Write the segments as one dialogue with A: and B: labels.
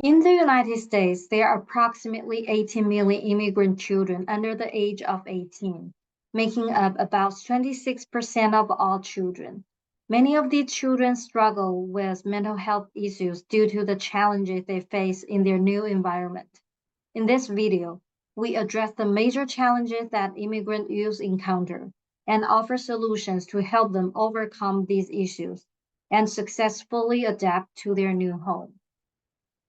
A: In the United States, there are approximately 18 million immigrant children under the age of 18, making up about 26% of all children. Many of these children struggle with mental health issues due to the challenges they face in their new environment. In this video, we address the major challenges that immigrant youth encounter and offer solutions to help them overcome these issues and successfully adapt to their new home.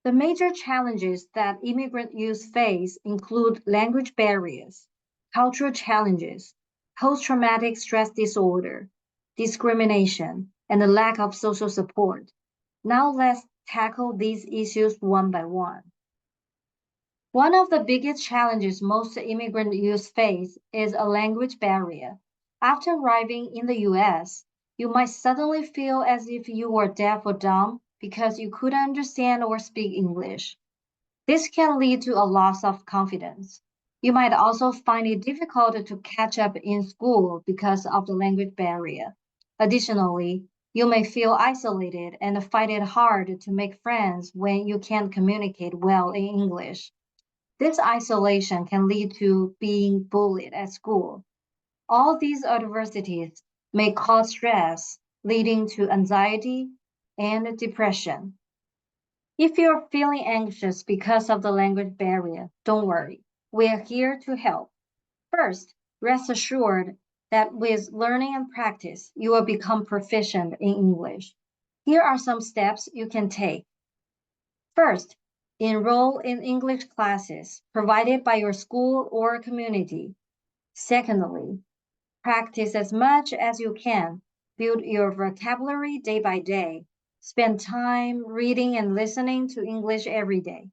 A: The major challenges that immigrant youth face include language barriers, cultural challenges, post-traumatic stress disorder, discrimination, and the lack of social support. Now let's tackle these issues one by one. One of the biggest challenges most immigrant youth face is a language barrier. After arriving in the US, you might suddenly feel as if you were deaf or dumb because you couldn't understand or speak English. This can lead to a loss of confidence. You might also find it difficult to catch up in school because of the language barrier. Additionally, you may feel isolated and find it hard to make friends when you can't communicate well in English. This isolation can lead to being bullied at school. All these adversities may cause stress, leading to anxiety and depression. If you're feeling anxious because of the language barrier, don't worry. We're here to help. First, rest assured that with learning and practice, you will become proficient in English. Here are some steps you can take. First, enroll in English classes provided by your school or community. Secondly, practice as much as you can. Build your vocabulary day by day. Spend time reading and listening to English every day.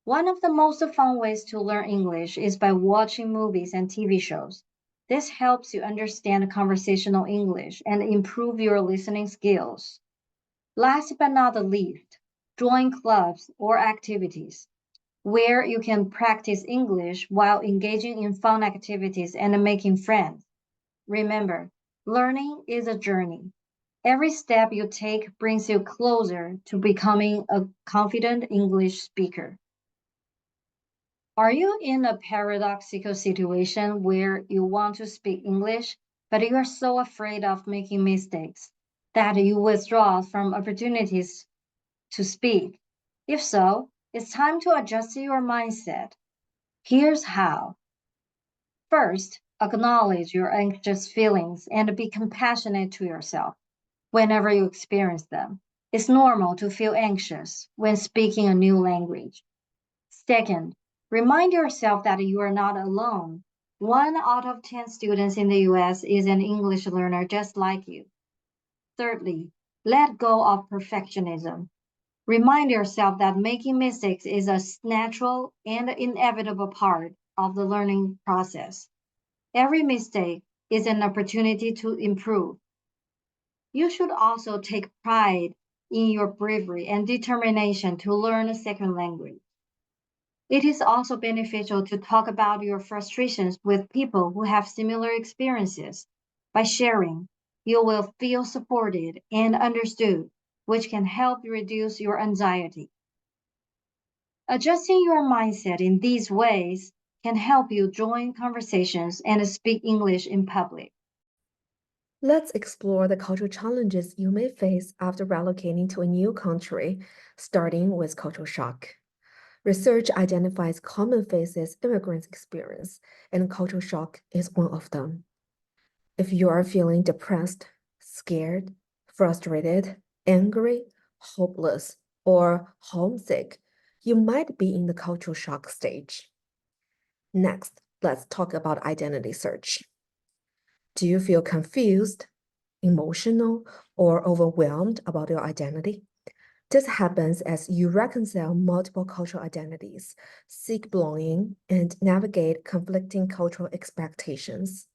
A: One of the most fun ways to learn English is by watching movies and TV shows. This helps you understand conversational English and improve your listening skills. Last but not the least, join clubs or activities where you can practice English while engaging in fun activities and making friends. Remember, learning is a journey. Every step you take brings you closer to becoming a confident English speaker. Are you in a paradoxical situation where you want to speak English, but you are so afraid of making mistakes that you withdraw from opportunities to speak? If so, it's time to adjust your mindset. Here's how. First, acknowledge your anxious feelings and be compassionate to yourself whenever you experience them. It's normal to feel anxious when speaking a new language. Second, remind yourself that you are not alone. 1 out of 10 students in the US is an English learner just like you. Thirdly, let go of perfectionism. Remind yourself that making mistakes is a natural and inevitable part of the learning process. Every mistake is an opportunity to improve. You should also take pride in your bravery and determination to learn a second language. It is also beneficial to talk about your frustrations with people who have similar experiences. By sharing, you will feel supported and understood, which can help reduce your anxiety. Adjusting your mindset in these ways can help you join conversations and speak English in public.
B: Let's explore the cultural challenges you may face after relocating to a new country, starting with cultural shock. Research identifies common phases immigrants experience, and cultural shock is one of them. If you are feeling depressed, scared, frustrated, angry, hopeless, or homesick, you might be in the cultural shock stage. Next, let's talk about identity search. Do you feel confused, emotional, or overwhelmed about your identity? This happens as you reconcile multiple cultural identities, seek belonging, and navigate conflicting cultural expectations.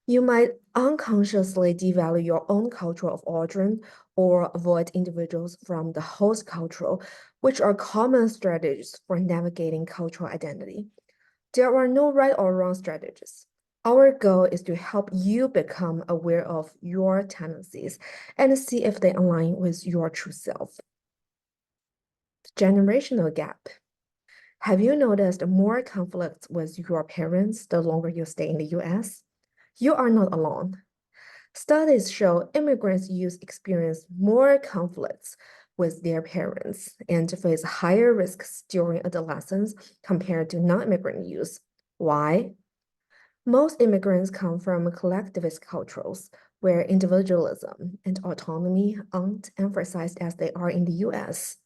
B: You might unconsciously devalue your own culture of origin or avoid individuals from the host culture, which are common strategies for navigating cultural identity. There are no right or wrong strategies. Our goal is to help you become aware of your tendencies and see if they align with your true self. Generational gap. Have you noticed more conflicts with your parents the longer you stay in the US? You are not alone. Studies show immigrants' youth experience more conflicts with their parents and face higher risks during adolescence compared to non-immigrant youth. Why? Most immigrants come from collectivist cultures where individualism and autonomy aren't emphasized as they are in the US.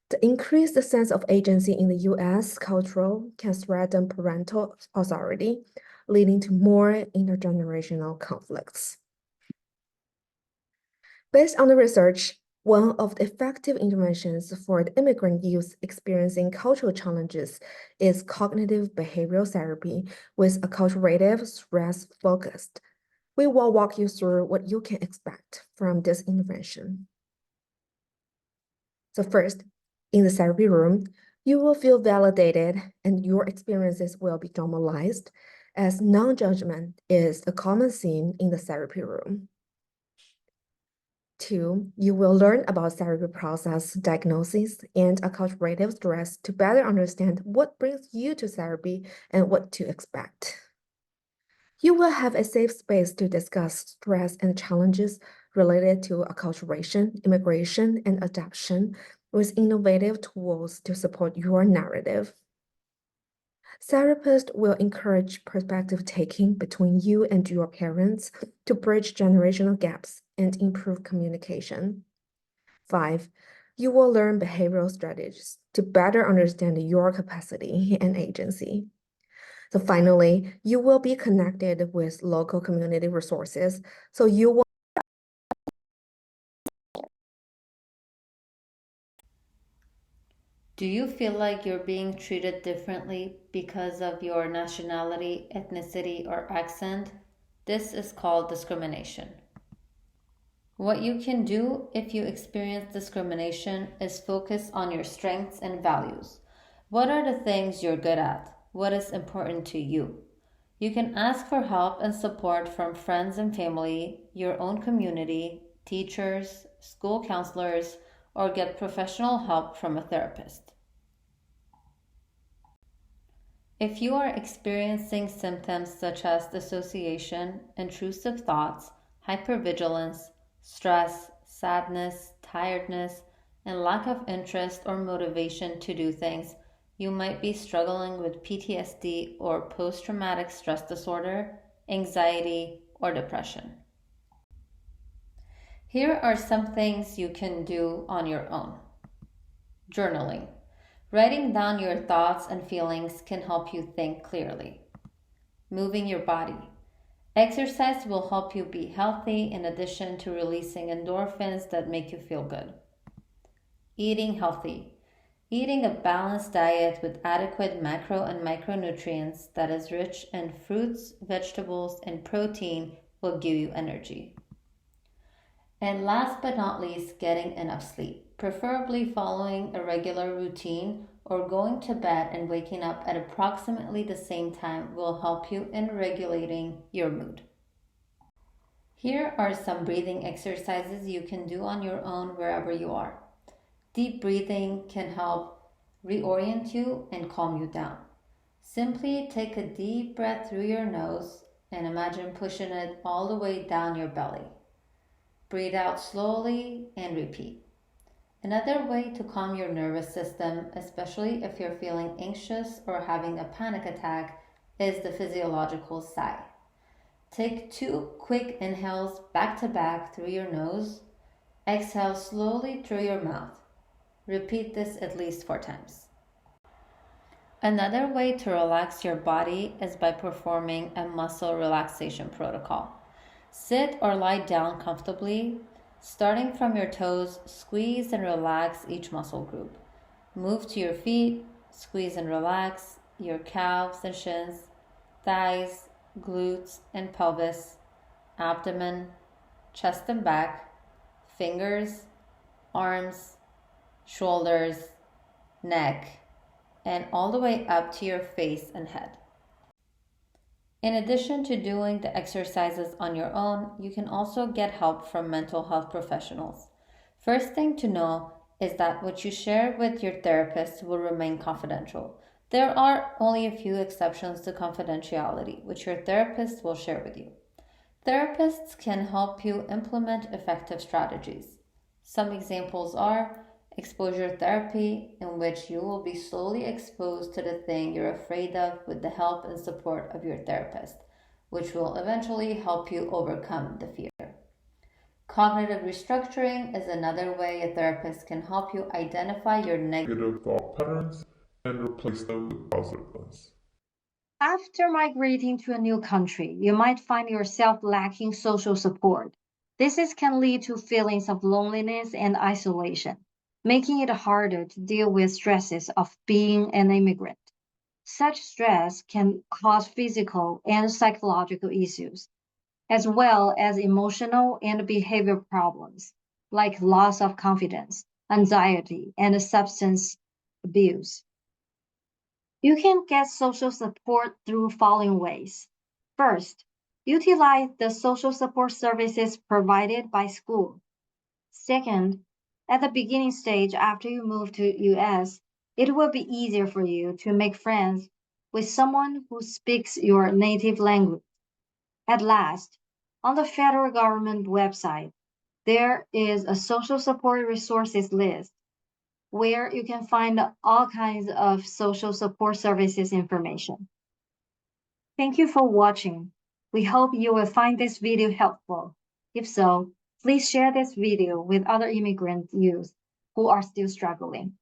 B: The increased sense of agency in the US cultural can threaten parental authority, leading to more intergenerational conflicts. Based on the research, one of the effective interventions for the immigrant youth experiencing cultural challenges is cognitive behavioral therapy with a culturative stress focused. We will walk you through what you can expect from this intervention. So first, in the therapy room, you will feel validated and your experiences will be normalized as non-judgment is a common theme in the therapy room. Two, you will learn about therapy process, diagnosis, and acculturative stress to better understand what brings you to therapy and what to expect. You will have a safe space to discuss stress and challenges related to acculturation, immigration, and adoption with innovative tools to support your narrative. Therapists will encourage perspective taking between you and your parents to bridge generational gaps and improve communication. 5, you will learn behavioral strategies to better understand your capacity and agency. So finally, you will be connected with local community resources, so you will.
C: Do you feel like you're being treated differently because of your nationality, ethnicity, or accent? This is called discrimination. What you can do if you experience discrimination is focus on your strengths and values. What are the things you're good at? What is important to you? You can ask for help and support from friends and family, your own community, teachers, school counselors, or get professional help from a therapist. If you are experiencing symptoms such as dissociation, intrusive thoughts, hypervigilance, stress, sadness, tiredness, and lack of interest or motivation to do things, you might be struggling with PTSD or post traumatic stress disorder, anxiety, or depression. Here are some things you can do on your own. Journaling. Writing down your thoughts and feelings can help you think clearly. Moving your body. Exercise will help you be healthy in addition to releasing endorphins that make you feel good. Eating healthy. Eating a balanced diet with adequate macro and micronutrients that is rich in fruits, vegetables, and protein will give you energy. And last but not least, getting enough sleep, preferably following a regular routine or going to bed and waking up at approximately the same time will help you in regulating your mood. Here are some breathing exercises you can do on your own wherever you are. Deep breathing can help reorient you and calm you down. Simply take a deep breath through your nose and imagine pushing it all the way down your belly. Breathe out slowly and repeat. Another way to calm your nervous system, especially if you're feeling anxious or having a panic attack, is the physiological sigh. Take 2 quick inhales back to back through your nose. Exhale slowly through your mouth. Repeat this at least 4 times. Another way to relax your body is by performing a muscle relaxation protocol. Sit or lie down comfortably. Starting from your toes, squeeze and relax each muscle group. Move to your feet, squeeze and relax your calves and shins, thighs, glutes and pelvis, abdomen, chest and back, fingers, arms, shoulders, neck, and all the way up to your face and head. In addition to doing the exercises on your own, you can also get help from mental health professionals. First thing to know is that what you share with your therapist will remain confidential. There are only a few exceptions to confidentiality, which your therapist will share with you. Therapists can help you implement effective strategies. Some examples are exposure therapy, in which you will be slowly exposed to the thing you're afraid of with the help and support of your therapist, which will eventually help you overcome the fear. Cognitive restructuring is another way a therapist can help you identify your negative
D: thought patterns and replace them with positive ones.
A: After migrating to a new country, you might find yourself lacking social support. Can lead to feelings of loneliness and isolation, making it harder to deal with stresses of being an immigrant. Such stress can cause physical and psychological issues, as well as emotional and behavior problems like loss of confidence, anxiety, and substance abuse. You can get social support through following ways. First, utilize the social support services provided by school. Second, at the beginning stage after you move to US, it will be easier for you to make friends with someone who speaks your native language. At last, on the federal government website, there is a social support resources list where you can find all kinds of social support services information. Thank you for watching. We hope you will find this video helpful. If so, please share this video with other immigrant youth who are still struggling.